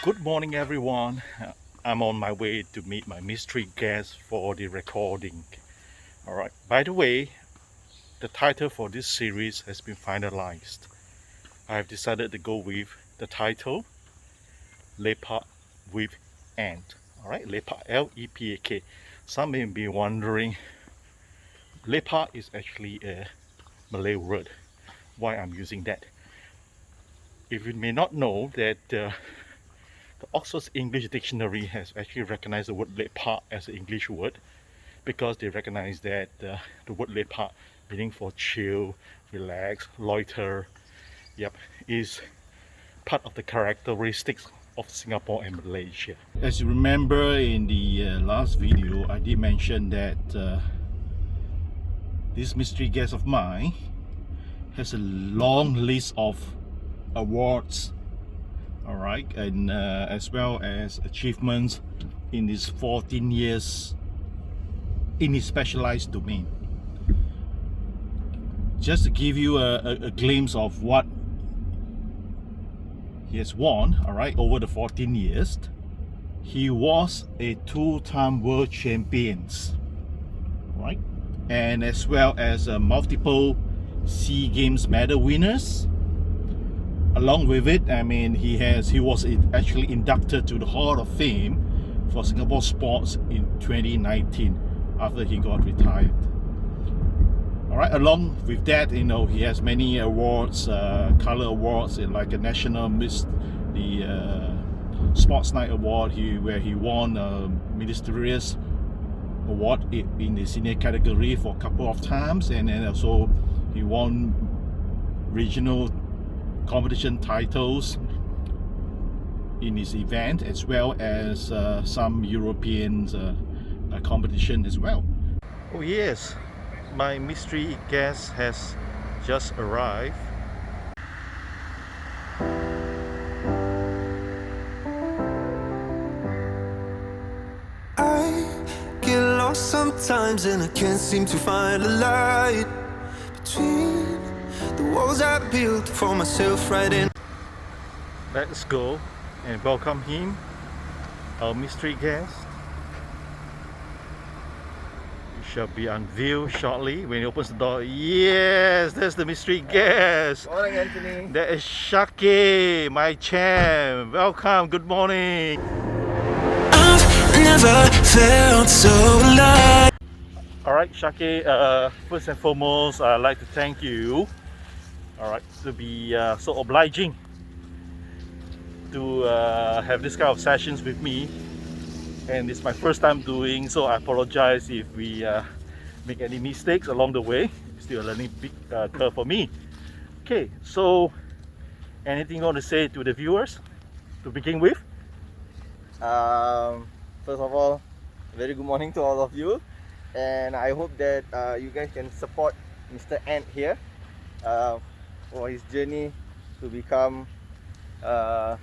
Good morning, everyone. I'm on my way to meet my mystery guest for the recording. Alright, by the way, the title for this series has been finalized. I have decided to go with the title Lepak with Ant. Alright, Lepak, L-E-P-A-K. Some may be wondering, Lepak is actually a Malay word. Why I'm using that? If you may not know that the Oxford English Dictionary has actually recognized the word lepak as an English word because they recognize that the word lepak, meaning for chill, relax, loiter, is part of the characteristics of Singapore and Malaysia. As you remember in the last video, I did mention that this mystery guest of mine has a long list of awards, all right, and as well as achievements in his 14 years in his specialized domain. Just to give you a glimpse of what he has won, all right, over the 14 years, he was a two-time world champions, right, and as well as multiple SEA Games medal winners. Along with it, I mean, he was actually inducted to the Hall of Fame for Singapore sports in 2019 after he got retired. All right, along with that, you know, he has many awards, color awards, like a national the Sports Night Award, where he won a ministerial award in the senior category for a couple of times, and then also he won regional competition titles in his event, as well as some European competition as well. Oh yes, my mystery guest has just arrived. I get lost sometimes and I can't seem to find a light between the walls I built for myself right in. Let's go and welcome him, our mystery guest. He shall be unveiled shortly when he opens the door. Yes, that's the mystery guest. Morning, Anthony. That is Shaki, my champ. Welcome, good morning. I've never felt so alive. Alright, Shaki, first and foremost, I'd like to thank you, alright, to be so obliging to have this kind of sessions with me. And it's my first time doing, so I apologize if we make any mistakes along the way. It's still a learning big curve for me. Okay, so anything you want to say to the viewers to begin with? First of all, very good morning to all of you, and I hope that you guys can support Mr. Ant here for his journey to become a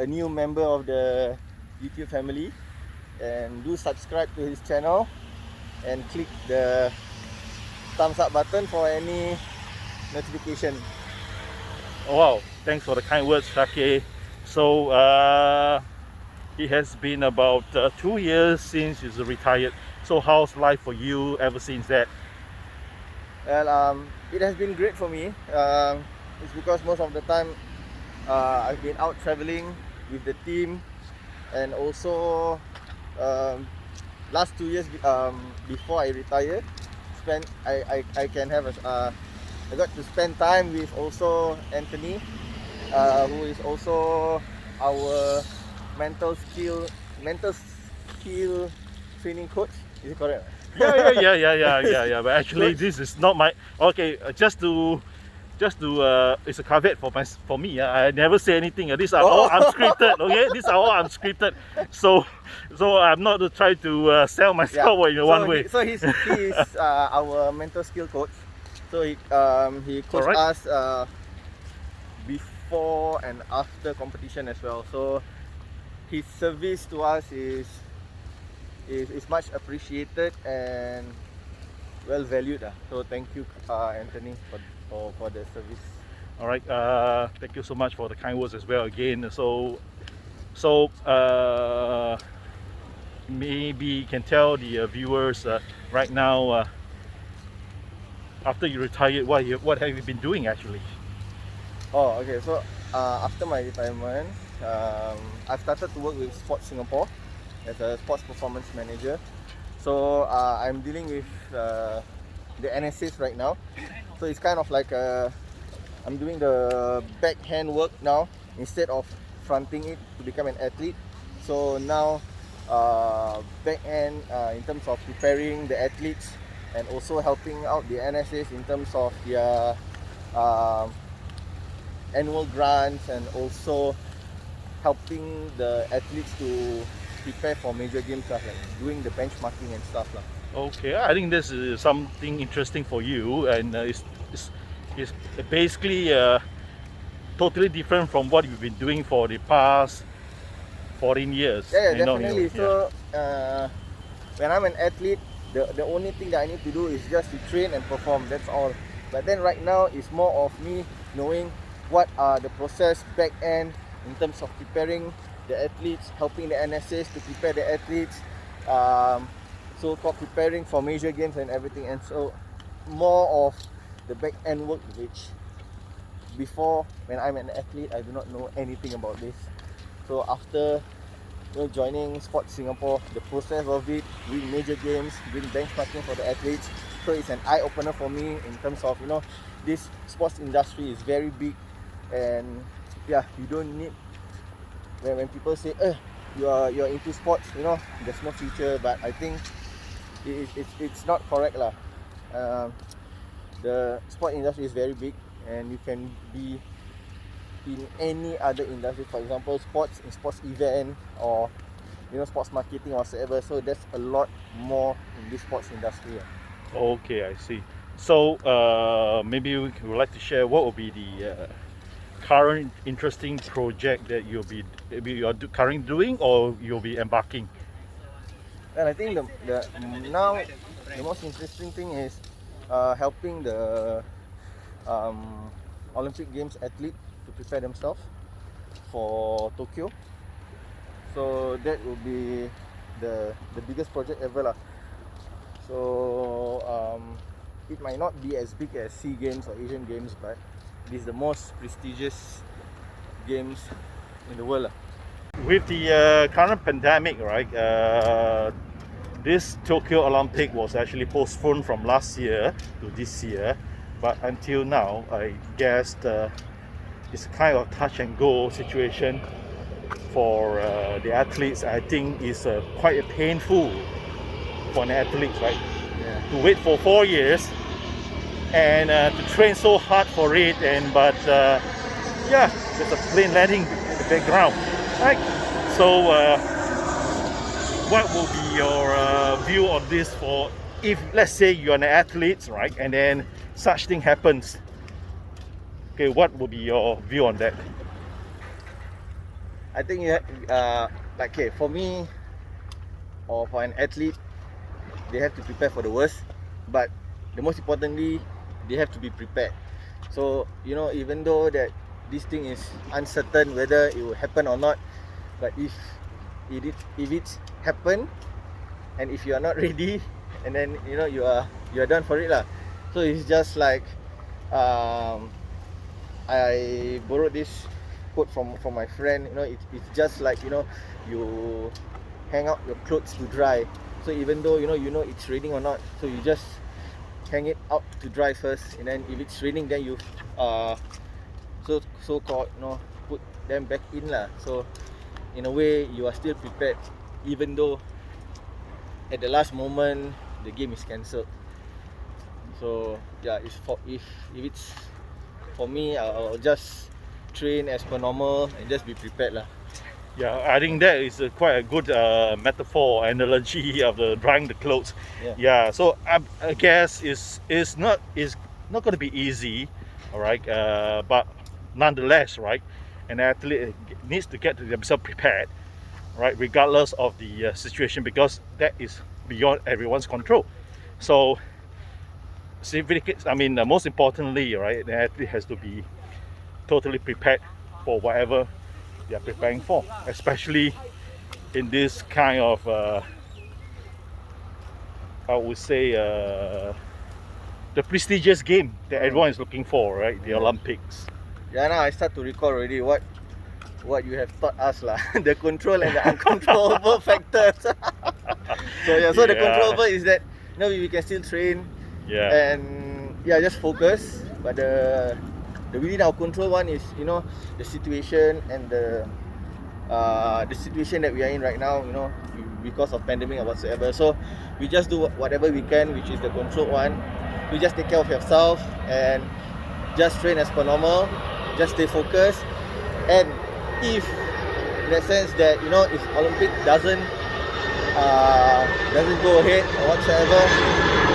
new member of the YouTube family, and do subscribe to his channel and click the thumbs up button for any notification. Oh, wow, thanks for the kind words, Shaki. So it has been about 2 years since he's retired. So how's life for you ever since that? Well, it has been great for me. It's because most of the time I've been out traveling with the team, and also last 2 years before I retired, I got to spend time with also Anthony, who is also our mental skill training coach. Is it correct? Yeah. But actually, this is not my. Okay, just to it's a caveat for me. I never say anything. These are all unscripted. Okay, these are all unscripted. So I'm not to try to sell myself in one way. He's our mental skill coach. So he coached us before and after competition as well. So his service to us is much appreciated and well valued. So thank you, Anthony, for the service. All right, thank you so much for the kind words as well again. So So maybe you can tell the viewers right now, after you retired, what have you been doing actually? Oh, okay. So after my retirement, I've started to work with Sports Singapore as a sports performance manager. So I'm dealing with the NSAs right now. So it's kind of like I'm doing the backhand work now instead of fronting it to become an athlete. So now backhand in terms of preparing the athletes and also helping out the NSAs in terms of their annual grants and also helping the athletes to prepare for major games like doing the benchmarking and stuff lah. Okay, I think this is something interesting for you, and it's basically totally different from what you've been doing for the past 14 years. Yeah, you know, definitely. yeah. So when I'm an athlete, the only thing that I need to do is just to train and perform. That's all. But then right now it's more of me knowing what are the process back end in terms of preparing the athletes, helping the NSAs to prepare the athletes, so called preparing for major games and everything. And so more of the back end work, which before when I'm an athlete I do not know anything about this. So after joining Sports Singapore, the process of it, doing major games, doing benchmarking for the athletes, so it's an eye opener for me in terms of this sports industry is very big, and yeah, you don't need when people say you're into sports, there's no future, but I think it's not correct lah. The sport industry is very big, and you can be in any other industry, for example sports event or sports marketing or whatsoever. So there's a lot more in this sports industry. Okay, I see. So maybe we would like to share what will be the current interesting project that you're currently doing or you'll be embarking. And I think now the most interesting thing is helping the Olympic Games athlete to prepare themselves for Tokyo. So that will be the biggest project ever lah. So it might not be as big as SEA Games or Asian Games, but it is the most prestigious games in the world lah. With the current pandemic, right? This Tokyo Olympic was actually postponed from last year to this year, but until now, I guess it's kind of touch and go situation for the athletes. I think it's quite painful for an athlete, right? Yeah. To wait for 4 years and to train so hard for it, but yeah, there's a plane landing in the background, right? So what will be your view on this for if, let's say, you're an athlete, right, and then such thing happens? Okay, what will be your view on that? I think for me or for an athlete, they have to prepare for the worst, but the most importantly, they have to be prepared. So even though that this thing is uncertain whether it will happen or not, but if it's happened and if you are not ready, and then you are done for it lah. So it's just like I borrowed this quote from my friend. It's just like you hang out your clothes to dry. So even though it's raining or not, so you just hang it out to dry first, and then if it's raining, then you so called put them back in lah. So in a way you are still prepared, even though at the last moment the game is cancelled. So yeah, if it's for me, I'll just train as per normal and just be prepared lah. Yeah, I think that is quite a good metaphor, analogy of the drying the clothes. Yeah. So I guess it's not going to be easy, all right. But nonetheless, right, an athlete needs to get themselves prepared, right, regardless of the situation, because that is beyond everyone's control. So, most importantly, right, the athlete has to be totally prepared for whatever they are preparing for, especially in this kind of I would say the prestigious game that everyone is looking for, right? The Olympics. Yeah, now I start to recall already what you have taught us lah. The control and the uncontrollable factors. So the controllable is that we can still train. Yeah. And just focus. But the within our control one is the situation and the situation that we are in right now, because of pandemic or whatsoever. So we just do whatever we can, which is the controlled one. You just take care of yourself and just train as per normal. Just stay focused. And if in that sense that if Olympic doesn't go ahead or whatsoever,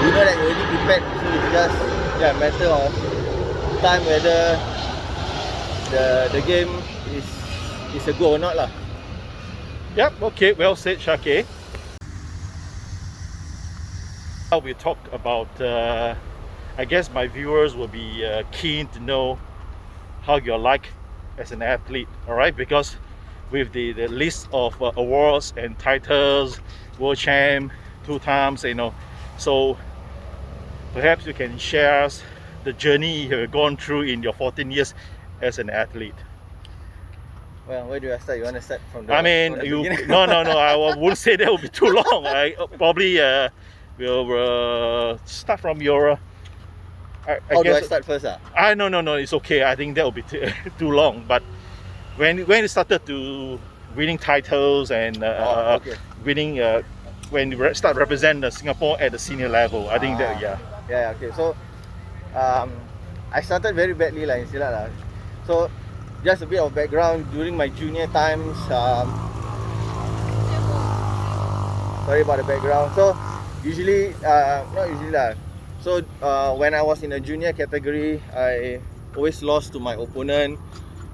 you know that you're already prepared. So it's just a matter of time whether the game is a go or not lah. Yep. Okay. Well said, Shake. Now we talk about. I guess my viewers will be keen to know how you're like as an athlete. All right, because with the list of awards and titles, world champ 2 times, so perhaps you can share us the journey you've gone through in your 14 years as an athlete. Well, where do I start? You want to start from the beginning? No, I wouldn't say that would be too long. I probably we'll start from your I How guess, do I start first? No, it's okay. I think that would be too long. But when you started to winning titles and winning, when you start representing Singapore at the senior level, I think that okay. So I started very badly in Silat lah. So just a bit of background, during my junior times, sorry about the background. So usually, not usually lah. So when I was in the junior category, I always lost to my opponent,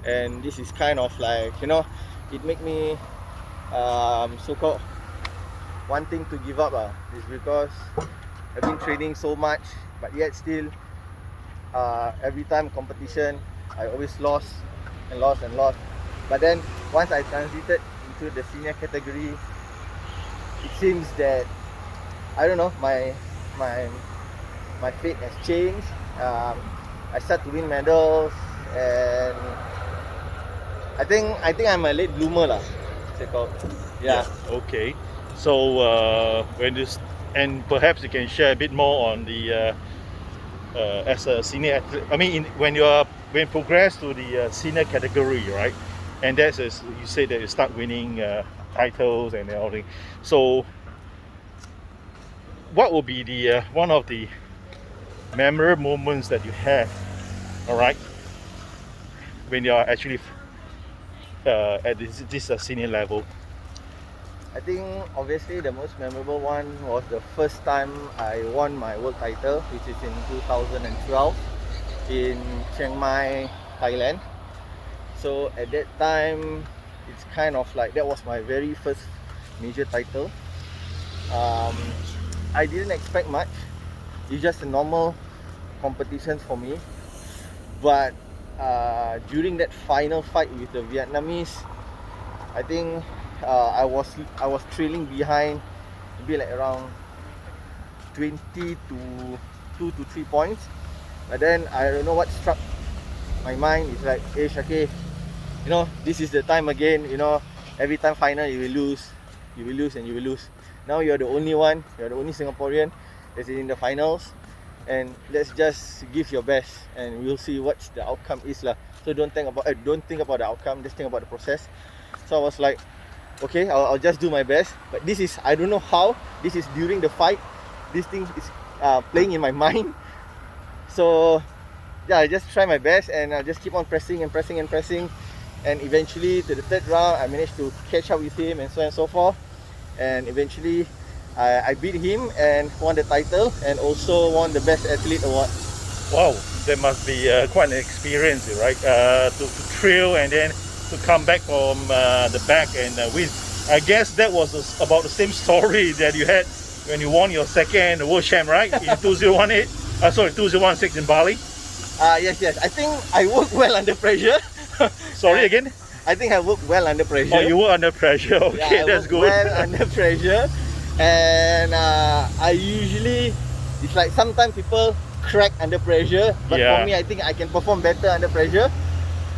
and this is kind of like, it make me so-called wanting to give up. It's because I've been training so much, but yet still every time competition, I always lost. But then once I transited into the senior category, it seems that, I don't know, my fate has changed. I start to win medals, and I think I'm a late bloomer lah. Yeah. Okay. So and perhaps you can share a bit more on the as a senior athlete. I mean, when you progress to the senior category, right? And that's as you say that you start winning titles and everything. So what will be the one of the memorable moments that you have, all right, when you are actually at this senior level? I think obviously the most memorable one was the first time I won my world title, which is in 2012 in Chiang Mai, Thailand. So at that time, it's kind of like that was my very first major title. I didn't expect much. It's just a normal competition for me. But during that final fight with the Vietnamese, I think I was trailing behind, maybe like around 20 to 2 to 3 points. But then I don't know what struck my mind. It's like, hey Shake, this is the time again. Every time final you will lose, and you will lose. Now you're the only one, you're the only Singaporean that's in the finals, and let's just give your best, and we'll see what the outcome is lah. So don't think about the outcome, just think about the process. So I was like, okay, I'll just do my best. But this is, I don't know how, this is during the fight, this thing is playing in my mind. So yeah, I just try my best, and I just keep on pressing. And eventually to the third round, I managed to catch up with him, and so on and so forth. And eventually I beat him and won the title, and also won the Best Athlete Award. Wow, that must be quite an experience, right? To trail and then to come back from the back and win. I guess that was about the same story that you had when you won your second world champ, right? In 2016 in Bali. Yes. I think I work well under pressure. Sorry again? I think I work well under pressure. Oh, you were under pressure. Okay, Yeah, I that's work good. well under pressure, and I usually, it's like sometimes people crack under pressure, but for Yeah. me, I think I can perform better under pressure,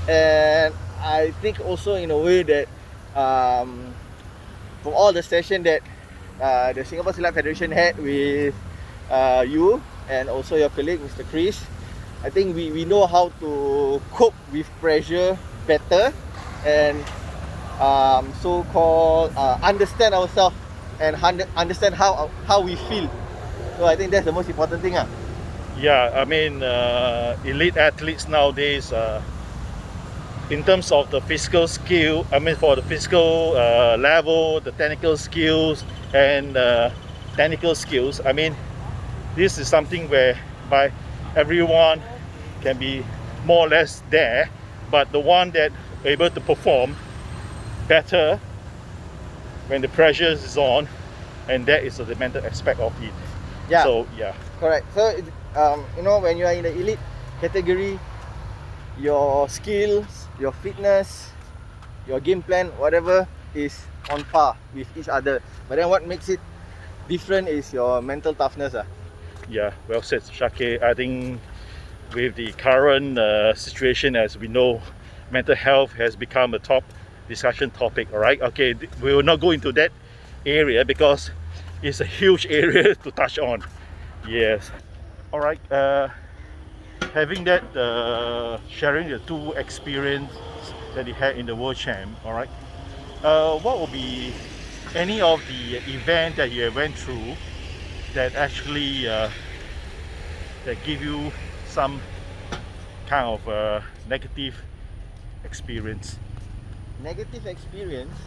and I think also in a way that from all the session that the Singapore Silat Federation had with you and also your colleague Mr. Chris, I think we know how to cope with pressure better and so-called understand ourselves and understand how we feel. So I think that's the most important thing. Yeah, I mean, elite athletes nowadays, in terms of the physical skill, I mean, for the physical level, the technical skills, and technical skills, I mean, this is something where by everyone can be more or less there, but the one that able to perform better when the pressure is on, and that is the mental aspect of it. Yeah. So yeah. Correct. So when you are in the elite category, your skills, your fitness, your game plan, whatever is on par with each other. But then what makes it different is your mental toughness. Yeah, well said, Shake. I think with the current situation, as we know, mental health has become a top discussion topic. All right, okay, we will not go into that area because it's a huge area to touch on. Yes. All right. Having that, sharing the two experience that you had in the World Champ. All right. What will be any of the event that you went through that actually that give you some kind of negative experience? Negative experience.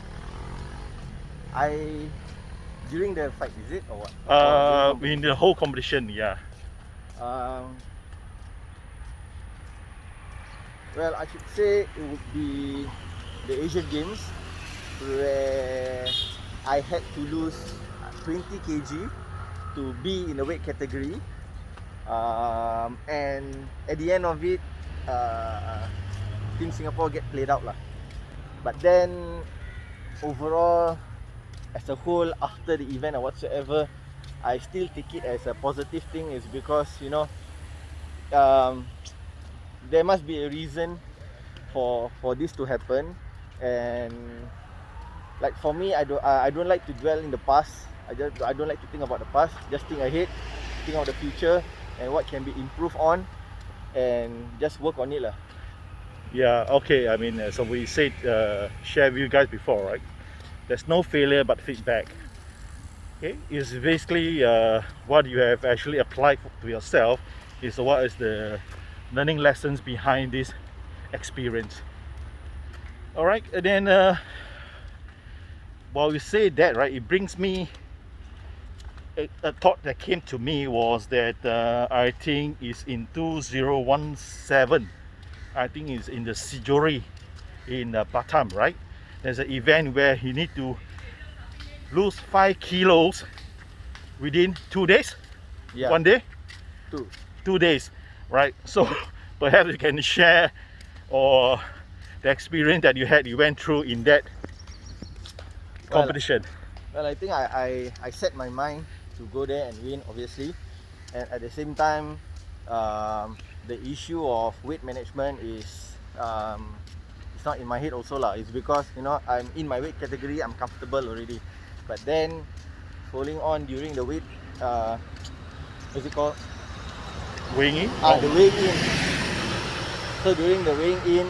During the fight, is it or what? In the whole competition, yeah. Well, I should say it would be the Asian Games where I had to lose 20 kg to be in the weight category, and at the end of it, Team Singapore get played out lah. But then overall, as a whole, after the event or whatsoever, I still take it as a positive thing. Is because there must be a reason for this to happen, and like for me, I don't like to dwell in the past. I don't like to think about the past. Just think ahead, think of the future and what can be improved on, and just work on it lah. Yeah, okay. I mean, so we said, share with you guys before, right? There's no failure but feedback. Okay, it's basically what you have actually applied to yourself is what is the learning lessons behind this experience. All right, and then while you say that, right, it brings me a thought that came to me was that I think is in 2017. I think it's in the Sijori in Batam, right? There's an event where you need to lose 5 kilos within 2 days. Yeah. 1 day, 2 days, right? So perhaps you can share or the experience that you went through in that competition. Well, I think I set my mind to go there and win, obviously, and at the same time, the issue of weight management is it's not in my head also lah. It's because I'm in my weight category, I'm comfortable already. But then following on during the weight, what's it called? Weighing in? The weighing in. So during the weighing in,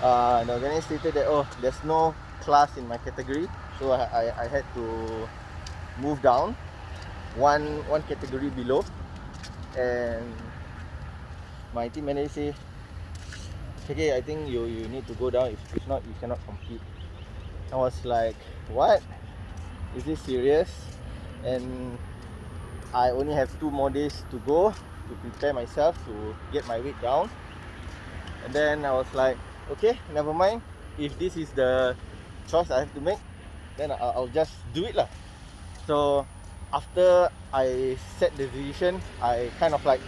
the organizer stated that there's no class in my category, so I had to move down one category below, and my team manager say, okay, I think you need to go down. If not, you cannot compete. I was like, what? Is this serious? And I only have 2 more days to go to prepare myself to get my weight down. And then I was like, okay, never mind. If this is the choice I have to make, then I'll just do it lah. So after I set the decision, I kind of like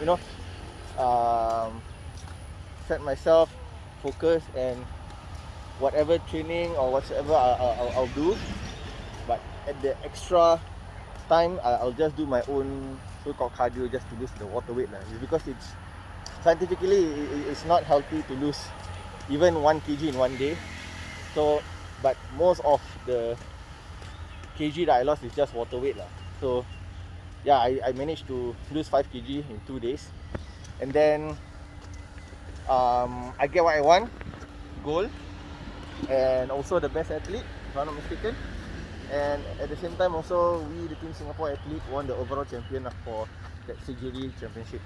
set myself focus and whatever training or whatsoever I'll do, but at the extra time I'll just do my own so-called cardio just to lose the water weight lah. It's because it's scientifically it's not healthy to lose even 1 kg in one day. So, but most of the kg that I lost is just water weight lah. So yeah, I managed to lose 5 kg in 2 days, and then I get what I want, gold, and also the best athlete, if I'm not mistaken. And at the same time also, we the Team Singapore athlete won the overall champion for that Sigiri championship.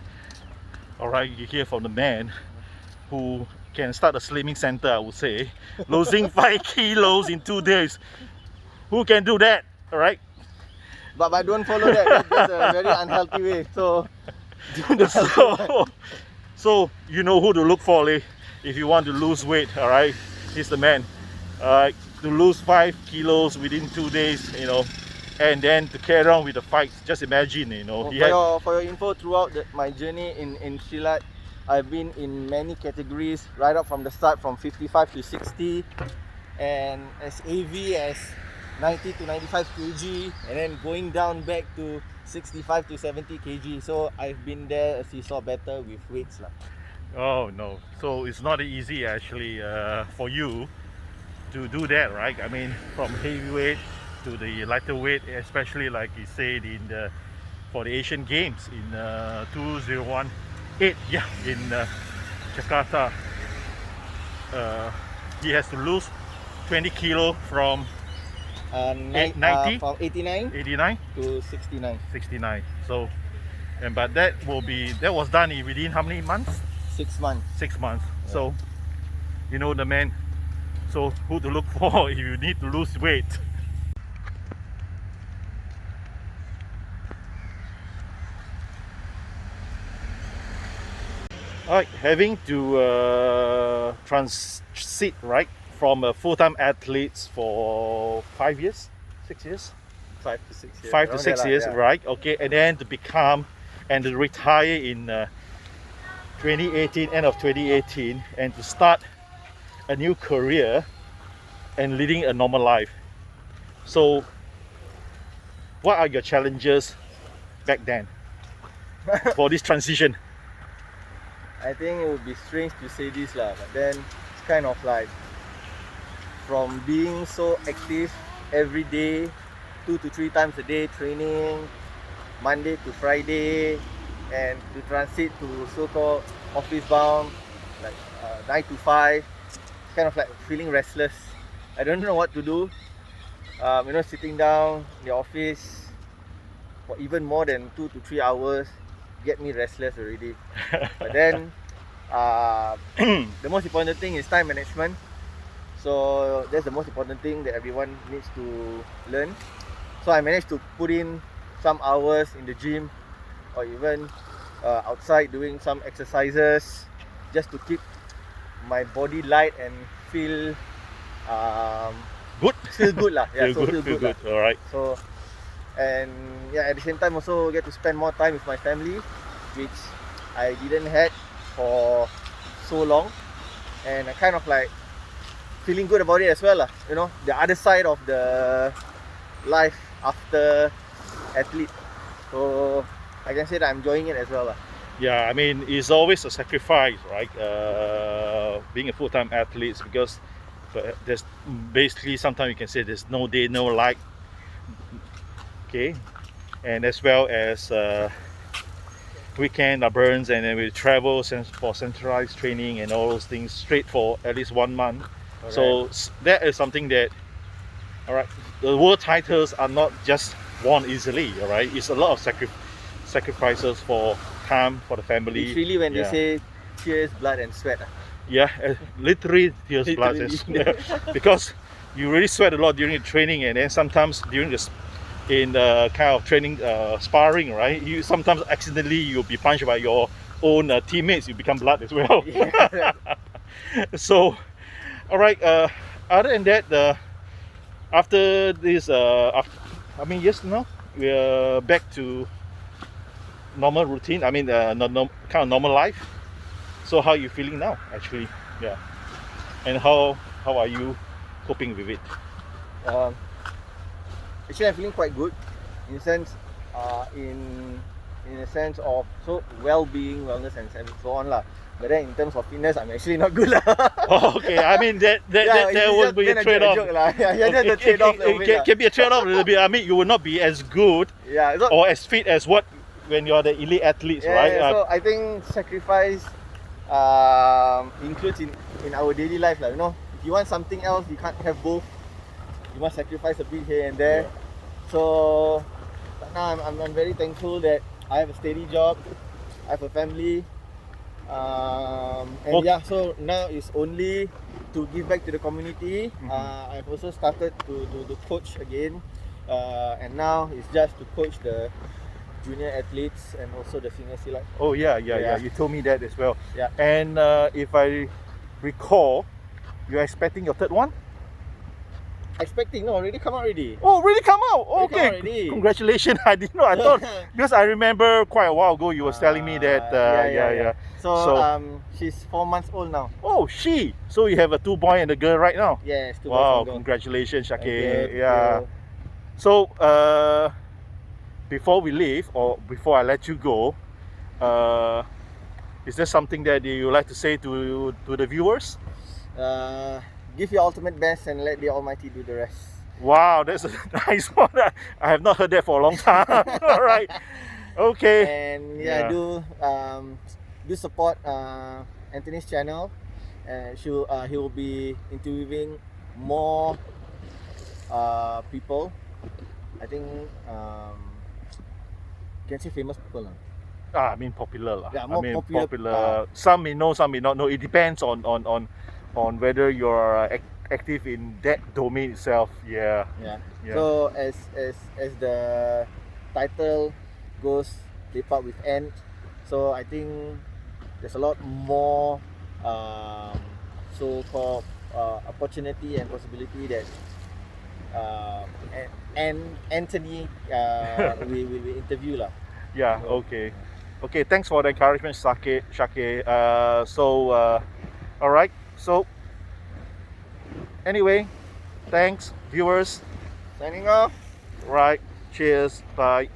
Alright, you hear from the man who can start a slimming center, I would say, losing 5 kilos in 2 days. Who can do that? Alright. But don't follow that. That's a very unhealthy way. So, so you know who to look for, Lee, if you want to lose weight. Alright, he's the man. Alright, to lose 5 kilos within 2 days, you know, and then to carry on with the fights. Just imagine, you know. For your info, throughout my journey in Silat, I've been in many categories, right up from the start, from 55 to 60, and as AV as 90 to 95 kg, and then going down back to 65 to 70 kg. So I've been there, as you saw, better with weights lah. Oh no, so it's not easy actually for you to do that, right? I mean, from heavyweight to the lighter weight, especially like you said for the Asian Games in 2018, yeah, in Jakarta. He has to lose 20 kilo from 90, from 89 to 69. So, but that was done within how many months? 6 months. 6 months. Yeah. So, you know the man. So who to look for if you need to lose weight? Alright, having to transit, right, from a full-time athlete for 5 years, 6 years? 5 to 6 years. 5 to 6 years, yeah. right? Okay, and then to become and to retire in 2018, end of 2018, and to start a new career and leading a normal life. So, what are your challenges back then for this transition? I think it would be strange to say this lah, but then it's kind of like from being so active every day, 2 to 3 times a day training, Monday to Friday, and to transit to so-called office bound, like 9 to 5, kind of like feeling restless. I don't know what to do. Sitting down in the office for even more than 2 to 3 hours get me restless already. But then the most important thing is time management. So that's the most important thing that everyone needs to learn. So I managed to put in some hours in the gym, or even outside doing some exercises, just to keep my body light and feel good. Feel good lah. Yeah, feel good. All right. So, and yeah, at the same time also get to spend more time with my family, which I didn't had for so long, and I kind of like feeling good about it as well lah. You know, the other side of the life after athlete. So I can say that I'm enjoying it as well lah. Yeah, I mean, it's always a sacrifice, right? Being a full-time athlete, because there's basically sometimes you can say there's no day, no light. Okay, and as well as weekend burns, and then we travel for centralized training and all those things straight for at least 1 month. Alright. So that is something that, all right, the world titles are not just won easily. All right, it's a lot of sacrifices for time, for the family. It's really when they say tears, blood and sweat. Yeah, literally tears, blood, because you really sweat a lot during the training, and then sometimes during the kind of training sparring, right? You sometimes accidentally you'll be punched by your own teammates. You become blood as well. Yeah. So, all right. Other than that, after this, yes, now we're back to normal routine. I mean, kind of normal life. So how are you feeling now, actually? Yeah. And how How are you coping with it? Actually, I'm feeling quite good in a sense, in a sense of well-being, wellness, and so on lah. But then in terms of fitness, I'm actually not good lah. Oh, okay, I mean that would be a trade-off. Just a trade-off. It can be a trade-off a little bit. I mean, you will not be as good or as fit as what when you're the elite athletes, right? So I think sacrifice includes in our daily life, like, you know, if you want something else, you can't have both. You must sacrifice a bit here and there. So but now I'm very thankful that I have a steady job, I have a family, and so now it's only to give back to the community. I've also started to coach again, and now it's just to coach the junior athletes and also the senior select. Oh yeah. You told me that as well. Yeah. And if I recall, you're expecting your third one? Expecting? No, already come out already. Oh, really come out? Already Okay. come out already. Congratulations. I didn't know. I thought because I remember quite a while ago you was telling me that. So she's 4 months old now. Oh, so you have a 2 boy and a girl right now? Yes, 2 boys Wow, and girl. congratulations, Shake. Thank you. Yeah. So before we leave, or before I let you go, is there something that you would like to say to the viewers? Give your ultimate best and let the Almighty do the rest. Wow, that's a nice one. I have not heard that for a long time. All right. Okay. And do support Anthony's channel. He will be interviewing more people. I think can say famous people. I mean popular lah. Yeah, more popular. Some may know, some may not know. It depends on whether you're active in that domain itself. Yeah. So as the title goes, Lepak with Ant. So I think there's a lot more so-called opportunity and possibility that Anthony we interview lah. Yeah. Okay. Thanks for the encouragement, Shake. All right. So anyway, thanks viewers. Signing off. Right. Cheers. Bye.